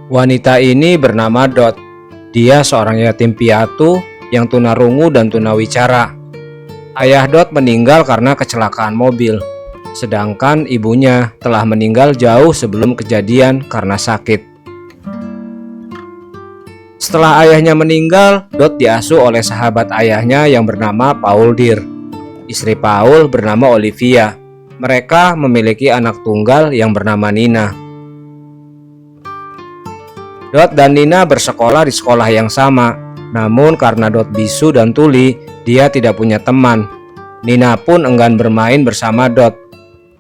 Wanita ini bernama Dot. Dia seorang yatim piatu yang tunarungu dan tunawicara. Ayah Dot meninggal karena kecelakaan mobil, sedangkan ibunya telah meninggal jauh sebelum kejadian karena sakit. Setelah ayahnya meninggal, Dot diasuh oleh sahabat ayahnya yang bernama Paul Dear. Istri Paul bernama Olivia. Mereka memiliki anak tunggal yang bernama Nina. Dot dan Nina bersekolah di sekolah yang sama, namun karena Dot bisu dan tuli, dia tidak punya teman. Nina pun enggan bermain bersama Dot.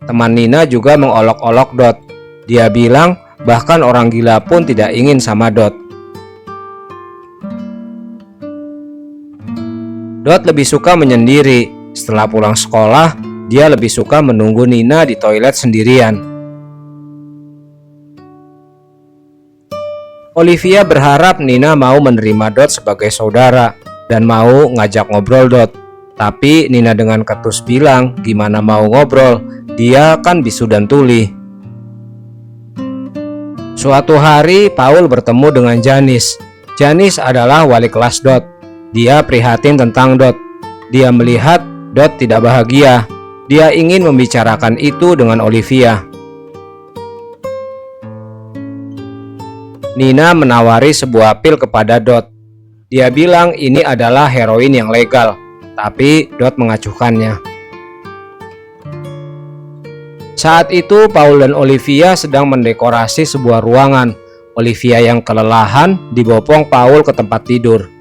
Teman Nina juga mengolok-olok Dot. Dia bilang bahkan orang gila pun tidak ingin sama Dot. Dot lebih suka menyendiri. Setelah pulang sekolah, dia lebih suka menunggu Nina di toilet sendirian. Olivia berharap Nina mau menerima Dot sebagai saudara dan mau ngajak ngobrol Dot. Tapi Nina dengan ketus bilang, gimana mau ngobrol, dia kan bisu dan tuli. Suatu hari Paul bertemu dengan Janice. Janice adalah wali kelas Dot. Dia prihatin tentang Dot. Dia melihat Dot tidak bahagia. Dia ingin membicarakan itu dengan Olivia. Nina menawari sebuah pil kepada Dot. Dia bilang ini adalah heroin yang legal, tapi Dot mengacuhkannya. Saat itu Paul dan Olivia sedang mendekorasi sebuah ruangan. Olivia yang kelelahan dibopong Paul ke tempat tidur.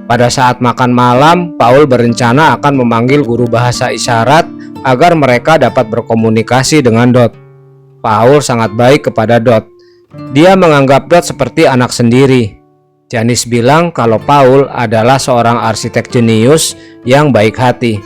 Pada saat makan malam, Paul berencana akan memanggil guru bahasa isyarat agar mereka dapat berkomunikasi dengan Dot. Paul sangat baik kepada Dot. Dia menganggap Dot seperti anak sendiri. Janice bilang kalau Paul adalah seorang arsitek jenius yang baik hati.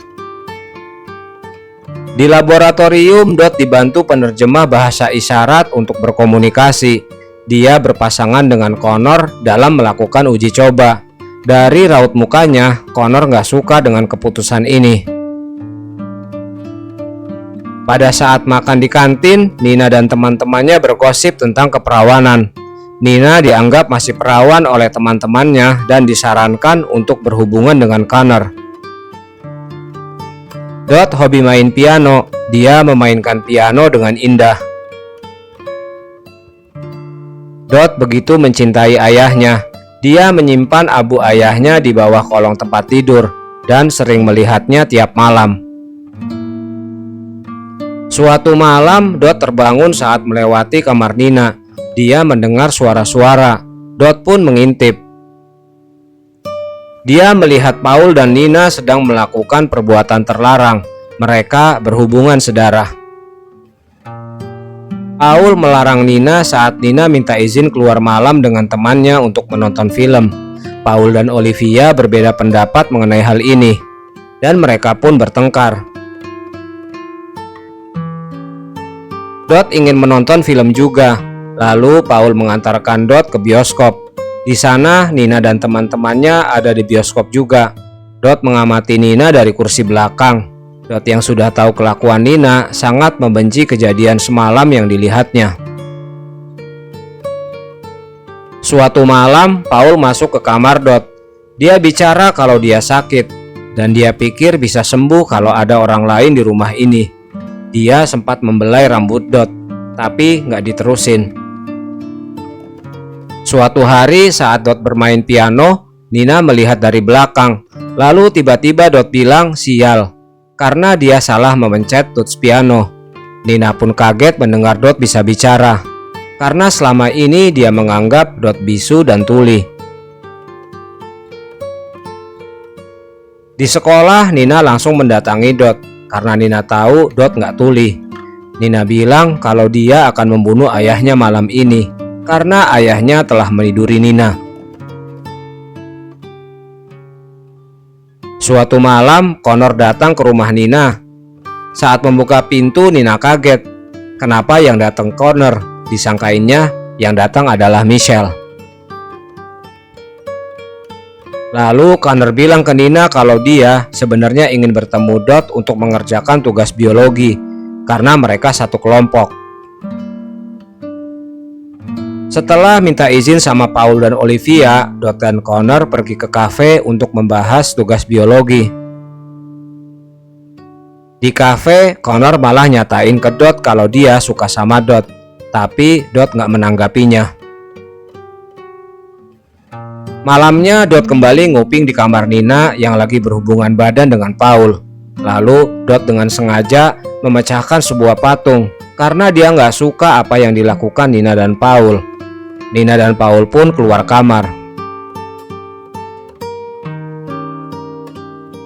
Di laboratorium, Dot dibantu penerjemah bahasa isyarat untuk berkomunikasi. Dia berpasangan dengan Connor dalam melakukan uji coba. Dari raut mukanya, Connor gak suka dengan keputusan ini. Pada saat makan di kantin, Nina dan teman-temannya bergosip tentang keperawanan. Nina dianggap masih perawan oleh teman-temannya dan disarankan untuk berhubungan dengan Connor. Dot hobi main piano. Dia memainkan piano dengan indah. Dot begitu mencintai ayahnya. Dia menyimpan abu ayahnya di bawah kolong tempat tidur dan sering melihatnya tiap malam. Suatu malam, Dot terbangun saat melewati kamar Nina. Dia mendengar suara-suara. Dot pun mengintip. Dia melihat Paul dan Nina sedang melakukan perbuatan terlarang. Mereka berhubungan sedarah. Paul melarang Nina saat Nina minta izin keluar malam dengan temannya untuk menonton film. Paul dan Olivia berbeda pendapat mengenai hal ini, dan mereka pun bertengkar. Dot ingin menonton film juga. Lalu Paul mengantarkan Dot ke bioskop. Di sana Nina dan teman-temannya ada di bioskop juga. Dot mengamati Nina dari kursi belakang. Dot yang sudah tahu kelakuan Nina sangat membenci kejadian semalam yang dilihatnya. Suatu malam Paul masuk ke kamar Dot. Dia bicara kalau dia sakit dan dia pikir bisa sembuh kalau ada orang lain di rumah ini. Dia sempat membelai rambut Dot, tapi nggak diterusin. Suatu hari saat Dot bermain piano, Nina melihat dari belakang. Lalu tiba-tiba Dot bilang sial, karena dia salah memencet touch piano. Nina pun kaget mendengar Dot bisa bicara, karena selama ini dia menganggap Dot bisu dan tuli. Di sekolah, Nina langsung mendatangi Dot. Karena Nina tahu Dot nggak tuli. Nina bilang kalau dia akan membunuh ayahnya malam ini karena ayahnya telah meniduri Nina. Suatu malam Connor datang ke rumah Nina. Saat membuka pintu, Nina kaget. Kenapa yang datang Connor? Disangkainya yang datang adalah Michelle. Lalu Connor bilang ke Nina kalau dia sebenarnya ingin bertemu Dot untuk mengerjakan tugas biologi karena mereka satu kelompok. Setelah minta izin sama Paul dan Olivia, Dot dan Connor pergi ke kafe untuk membahas tugas biologi. Di kafe, Connor malah nyatain ke Dot kalau dia suka sama Dot, tapi Dot nggak menanggapinya. Malamnya, Dot kembali nguping di kamar Nina yang lagi berhubungan badan dengan Paul. Lalu, Dot dengan sengaja memecahkan sebuah patung karena dia nggak suka apa yang dilakukan Nina dan Paul. Nina dan Paul pun keluar kamar.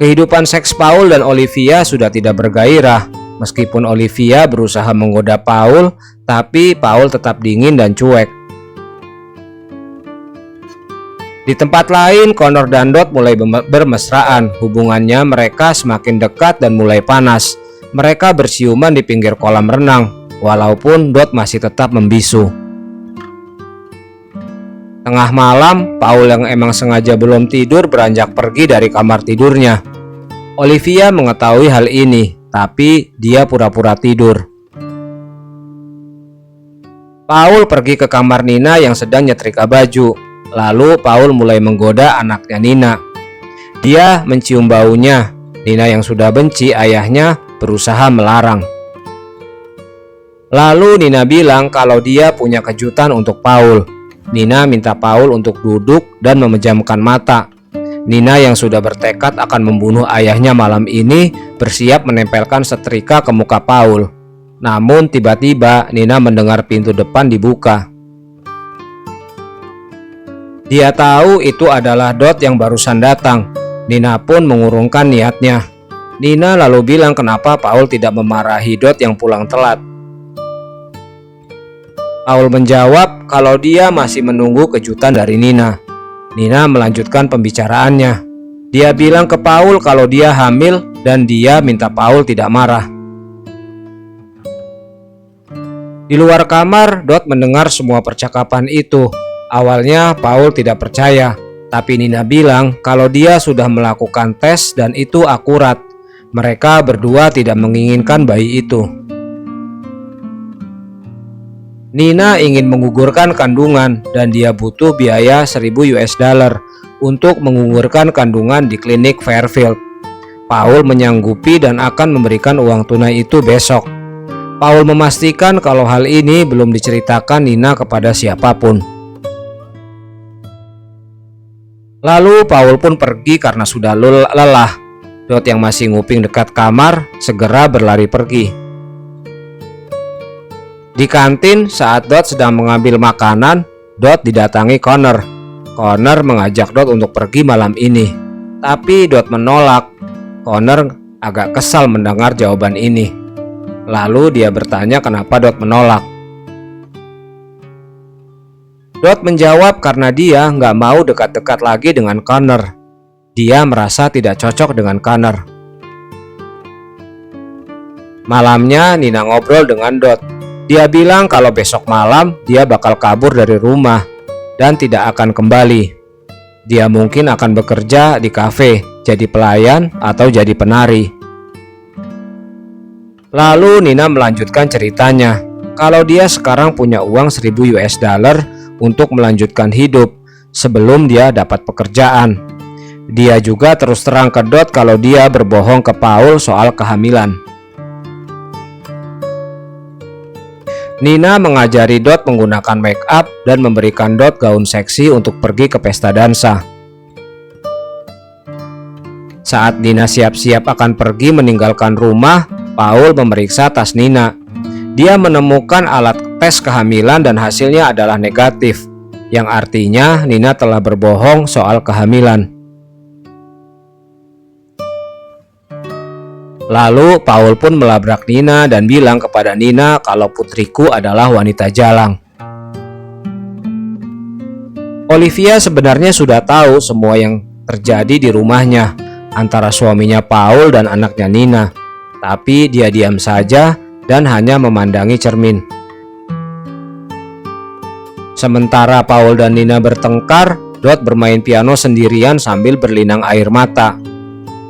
Kehidupan seks Paul dan Olivia sudah tidak bergairah. Meskipun Olivia berusaha menggoda Paul, tapi Paul tetap dingin dan cuek. Di tempat lain, Connor dan Dot mulai bermesraan. Hubungannya mereka semakin dekat dan mulai panas. Mereka bersiuman di pinggir kolam renang, walaupun Dot masih tetap membisu. Tengah malam, Paul yang emang sengaja belum tidur beranjak pergi dari kamar tidurnya. Olivia mengetahui hal ini, tapi dia pura-pura tidur. Paul pergi ke kamar Nina yang sedang nyetrika baju. Lalu Paul mulai menggoda anaknya Nina. Dia mencium baunya. Nina yang sudah benci ayahnya berusaha melarang. Lalu Nina bilang kalau dia punya kejutan untuk Paul. Nina minta Paul untuk duduk dan memejamkan mata. Nina yang sudah bertekad akan membunuh ayahnya malam ini bersiap menempelkan setrika ke muka Paul. Namun tiba-tiba Nina mendengar pintu depan dibuka. Dia tahu itu adalah Dot yang barusan datang. Nina pun mengurungkan niatnya. Nina lalu bilang kenapa Paul tidak memarahi Dot yang pulang telat. Paul menjawab kalau dia masih menunggu kejutan dari Nina. Nina melanjutkan pembicaraannya. Dia bilang ke Paul kalau dia hamil dan dia minta Paul tidak marah. Di luar kamar, Dot mendengar semua percakapan itu. Awalnya Paul tidak percaya, tapi Nina bilang kalau dia sudah melakukan tes dan itu akurat. Mereka berdua tidak menginginkan bayi itu. Nina ingin menggugurkan kandungan dan dia butuh biaya $1.000 untuk menggugurkan kandungan di klinik Fairfield. Paul menyanggupi dan akan memberikan uang tunai itu besok. Paul memastikan kalau hal ini belum diceritakan Nina kepada siapapun. Lalu Paul pun pergi karena sudah lelah. Dot yang masih nguping dekat kamar segera berlari pergi. Di kantin, saat Dot sedang mengambil makanan, Dot didatangi Connor. Connor mengajak Dot untuk pergi malam ini, tapi Dot menolak. Connor agak kesal mendengar jawaban ini. Lalu dia bertanya kenapa Dot menolak. Dot menjawab karena dia nggak mau dekat-dekat lagi dengan Connor. Dia merasa tidak cocok dengan Connor. Malamnya Nina ngobrol dengan Dot. Dia bilang kalau besok malam dia bakal kabur dari rumah dan tidak akan kembali. Dia mungkin akan bekerja di kafe, jadi pelayan atau jadi penari. Lalu Nina melanjutkan ceritanya. Kalau dia sekarang punya uang $1.000 untuk melanjutkan hidup sebelum dia dapat pekerjaan. Dia juga terus terang ke Dot kalau dia berbohong ke Paul soal kehamilan. Nina mengajari Dot menggunakan make up dan memberikan Dot gaun seksi untuk pergi ke pesta dansa. Saat Nina siap-siap akan pergi meninggalkan rumah, Paul memeriksa tas Nina. Dia menemukan alat tes kehamilan dan hasilnya adalah negatif, yang artinya Nina telah berbohong soal kehamilan. Lalu Paul pun melabrak Nina dan bilang kepada Nina kalau putriku adalah wanita jalang. Olivia sebenarnya sudah tahu semua yang terjadi di rumahnya antara suaminya Paul dan anaknya Nina, tapi dia diam saja dan hanya memandangi cermin. Sementara Paul dan Nina bertengkar, Dot bermain piano sendirian sambil berlinang air mata.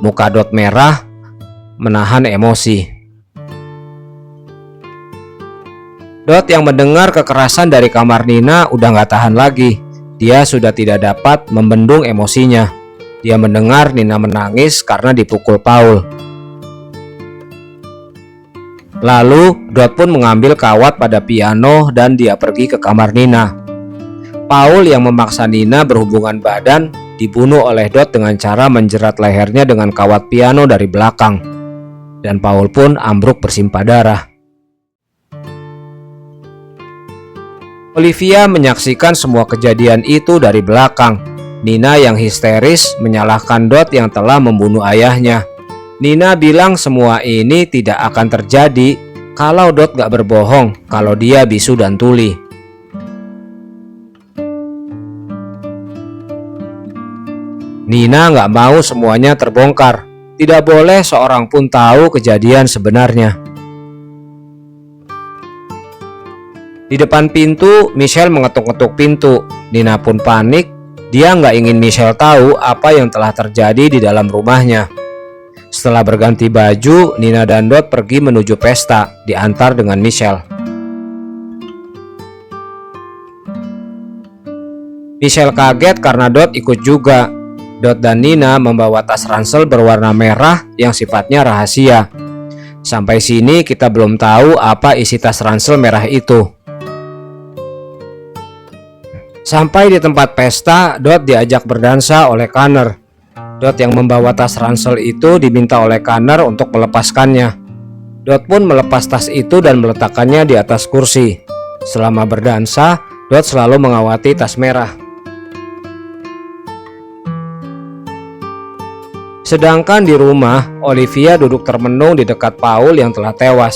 Muka Dot merah, menahan emosi. Dot yang mendengar kekerasan dari kamar Nina udah gak tahan lagi. Dia sudah tidak dapat membendung emosinya. Dia mendengar Nina menangis karena dipukul Paul. Lalu Dot pun mengambil kawat pada piano dan dia pergi ke kamar Nina. Paul yang memaksa Nina berhubungan badan dibunuh oleh Dot dengan cara menjerat lehernya dengan kawat piano dari belakang. Dan Paul pun ambruk bersimpah darah. Olivia menyaksikan semua kejadian itu dari belakang. Nina yang histeris menyalahkan Dot yang telah membunuh ayahnya. Nina bilang semua ini tidak akan terjadi kalau Dot gak berbohong kalau dia bisu dan tuli. Nina gak mau semuanya terbongkar. Tidak boleh seorang pun tahu kejadian sebenarnya. Di depan pintu, Michelle mengetuk-ngetuk pintu. Nina pun panik. Dia nggak ingin Michelle tahu apa yang telah terjadi di dalam rumahnya. Setelah berganti baju, Nina dan Dot pergi menuju pesta, diantar dengan Michelle. Michelle kaget karena Dot ikut juga. Dot dan Nina membawa tas ransel berwarna merah yang sifatnya rahasia. Sampai sini kita belum tahu apa isi tas ransel merah itu. Sampai di tempat pesta, Dot diajak berdansa oleh Connor. Dot yang membawa tas ransel itu diminta oleh Connor untuk melepaskannya. Dot pun melepas tas itu dan meletakkannya di atas kursi. Selama berdansa, Dot selalu mengawati tas merah. Sedangkan di rumah, Olivia duduk termenung di dekat Paul yang telah tewas.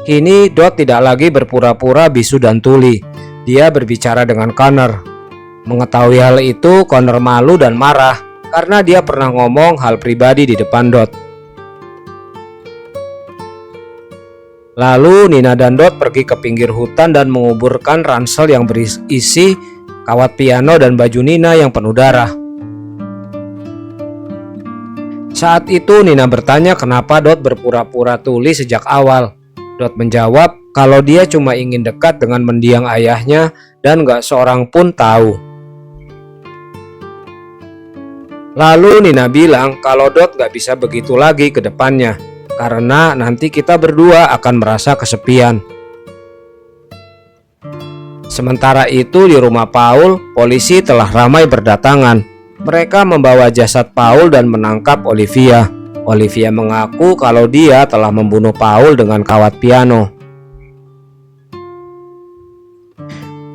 Kini Dot tidak lagi berpura-pura bisu dan tuli. Dia berbicara dengan Connor. Mengetahui hal itu, Connor malu dan marah karena dia pernah ngomong hal pribadi di depan Dot. Lalu Nina dan Dot pergi ke pinggir hutan dan menguburkan ransel yang berisi kawat piano dan baju Nina yang penuh darah. Saat itu Nina bertanya kenapa Dot berpura-pura tuli sejak awal. Dot menjawab kalau dia cuma ingin dekat dengan mendiang ayahnya dan gak seorang pun tahu. Lalu Nina bilang kalau Dot gak bisa begitu lagi ke depannya karena nanti kita berdua akan merasa kesepian. Sementara itu di rumah Paul, polisi telah ramai berdatangan. Mereka membawa jasad Paul dan menangkap Olivia. Olivia mengaku kalau dia telah membunuh Paul dengan kawat piano.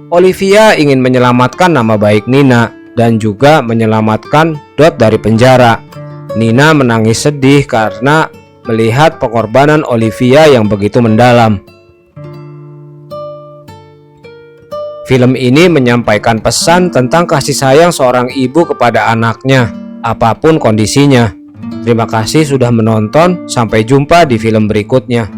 Olivia ingin menyelamatkan nama baik Nina dan juga menyelamatkan Dot dari penjara. Nina menangis sedih karena melihat pengorbanan Olivia yang begitu mendalam. Film ini menyampaikan pesan tentang kasih sayang seorang ibu kepada anaknya, apapun kondisinya. Terima kasih sudah menonton, sampai jumpa di film berikutnya.